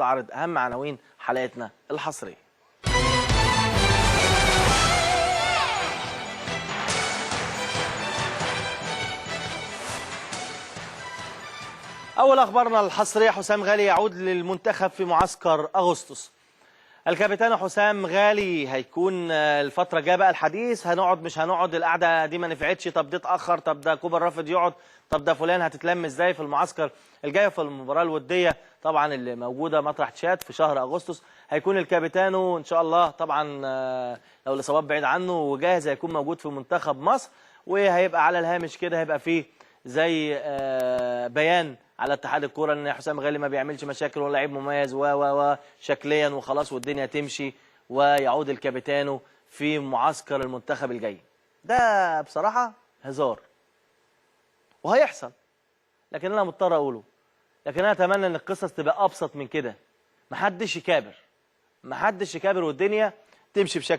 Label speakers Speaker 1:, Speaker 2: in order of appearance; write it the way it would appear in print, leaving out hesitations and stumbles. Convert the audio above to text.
Speaker 1: نستعرض اهم عناوين حلقتنا الحصريه. اول اخبارنا الحصريه، حسام غالي يعود للمنتخب في معسكر اغسطس. الكابتن حسام غالي هيكون الفترة الجاية بقى الحديث، هنقعد مش هنقعد، القعدة دي ما نفعتش، طب ده اتأخر، طب ده كوبر رافض يقعد، طب ده فلان هتتلم ازاي في المعسكر الجاي في المباراة الودية طبعا اللي موجودة مطرح تشاد في شهر أغسطس. هيكون الكابتن إن شاء الله طبعا لو الإصابات بعيد عنه وجاهز هيكون موجود في منتخب مصر، وهيبقى على الهامش كده هيبقى فيه زي بيان على اتحاد الكوره ان حسام غالي ما بيعملش مشاكل ولا لعيب مميز و شكليا وخلاص والدنيا تمشي، ويعود الكابيتانو في معسكر المنتخب الجاي. ده بصراحه هزار وهيحصل، لكن انا مضطر اقوله. لكن انا اتمنى ان القصص تبقى ابسط من كده، محدش يكابر والدنيا تمشي بشكل